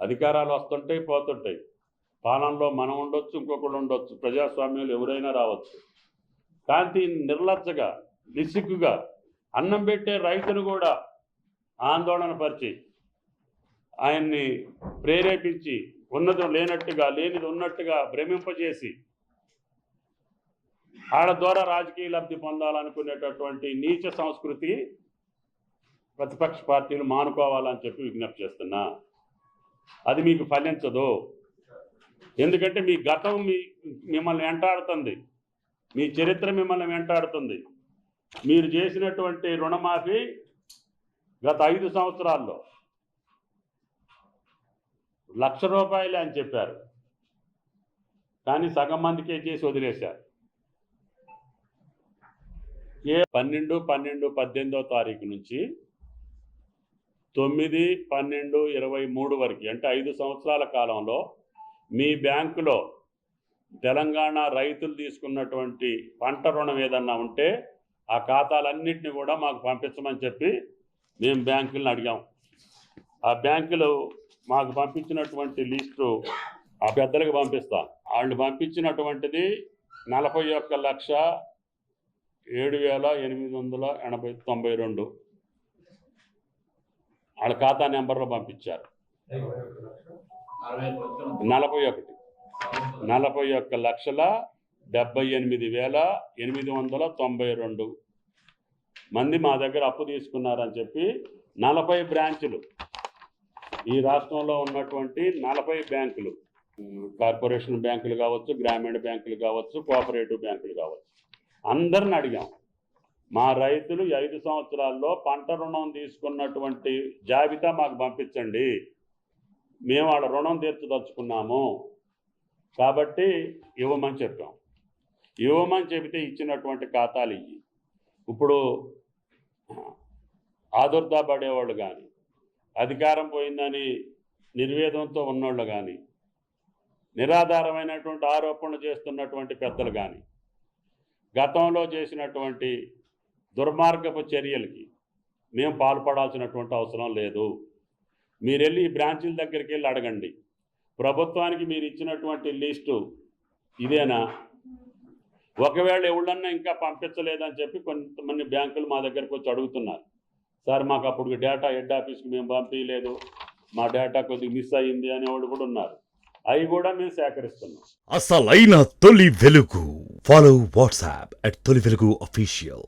అధికారాలు వస్తుంటాయి, పోతుంటాయి. పాలనలో మనం ఉండొచ్చు, ఇంకొకరు ఉండొచ్చు, ప్రజాస్వామ్యంలో ఎవరైనా రావచ్చు. కానీ నిర్లజ్జగా, నిస్సిగ్గుగా అన్నం పెట్టే రైతును కూడా ఆందోళన పరిచి, ఆయన్ని ప్రేరేపించి, ఉన్నది లేనట్టుగా, లేనిది ఉన్నట్టుగా భ్రమింపజేసి, వాళ్ళ ద్వారా రాజకీయ లబ్ధి పొందాలనుకునేటటువంటి నీచ సంస్కృతి ప్రతిపక్ష పార్టీలు మానుకోవాలని చెప్పి విజ్ఞప్తి చేస్తున్నా. అది మీకు ఫలించదు. ఎందుకంటే మీ గతం మిమ్మల్ని వెంటాడుతుంది, మీ చరిత్ర మిమ్మల్ని వెంటాడుతుంది. మీరు చేసినటువంటి రుణమాఫీ గత 5 సంవత్సరాల్లో ₹1,00,000 అని చెప్పారు, కానీ సగం మందికే చేసి వదిలేశారు. 12/12/18వ తారీఖు నుంచి 9/12/23 వరకు, అంటే 5 సంవత్సరాల కాలంలో మీ బ్యాంకులో తెలంగాణ రైతులు తీసుకున్నటువంటి పంట రుణం ఏదన్నా ఉంటే ఆ ఖాతాలన్నింటినీ కూడా మాకు పంపించమని చెప్పి మేము బ్యాంకులను అడిగాం. ఆ బ్యాంకులు మాకు పంపించినటువంటి లిస్టు ఆ పెద్దలకు పంపిస్తాం. వాళ్ళు పంపించినటువంటిది 41,07,892 వాళ్ళ ఖాతా నెంబర్లో పంపించారు. 41,78,892 మంది మా దగ్గర అప్పు తీసుకున్నారని చెప్పి 40 బ్రాంచులు, ఈ రాష్ట్రంలో ఉన్నటువంటి 40 బ్యాంకులు, కార్పొరేషన్ బ్యాంకులు కావచ్చు, గ్రామీణ బ్యాంకులు కావచ్చు, కోఆపరేటివ్ బ్యాంకులు కావచ్చు, అందరిని అడిగాం. మా రైతులు 5 సంవత్సరాల్లో పంట రుణం తీసుకున్నటువంటి జాబితా మాకు పంపించండి, మేము వాళ్ళ రుణం తీర్చదలుచుకున్నాము కాబట్టి ఇవ్వమని చెప్పాం. ఇవ్వమని చెబితే ఇచ్చినటువంటి ఖాతాలు ఇవి. ఇప్పుడు ఆదుర్దా పడేవాళ్ళు కానీ, అధికారం పోయిందని నిర్వేదంతో ఉన్నోళ్ళు కానీ, నిరాధారమైనటువంటి ఆరోపణలు చేస్తున్నటువంటి పెద్దలు కానీ, గతంలో చేసినటువంటి దుర్మార్గపు చర్యలకి మేము పాల్పడాల్సినటువంటి అవసరం లేదు. మీరు వెళ్ళి ఈ బ్రాంచీల దగ్గరికి వెళ్ళి అడగండి, ప్రభుత్వానికి మీరు ఇచ్చినటువంటి లిస్టు ఇదేనా? ఒకవేళ ఎవళ్ళన్నా ఇంకా పంపించలేదని చెప్పి కొంతమంది బ్యాంకులు మా దగ్గరకు వచ్చి అడుగుతున్నారు, సార్ మాకు అప్పుడు డేటా హెడ్ ఆఫీస్కి మేము పంపించలేదు, మా డేటా కొద్దిగా మిస్ అయ్యింది అనేవాళ్ళు కూడా ఉన్నారు. అవి కూడా మేము సేకరిస్తున్నాం. అసలైన తొలి వెలుగు. ఫాలో వాట్సాప్ @తొలి వెలుగు అఫీషియల్.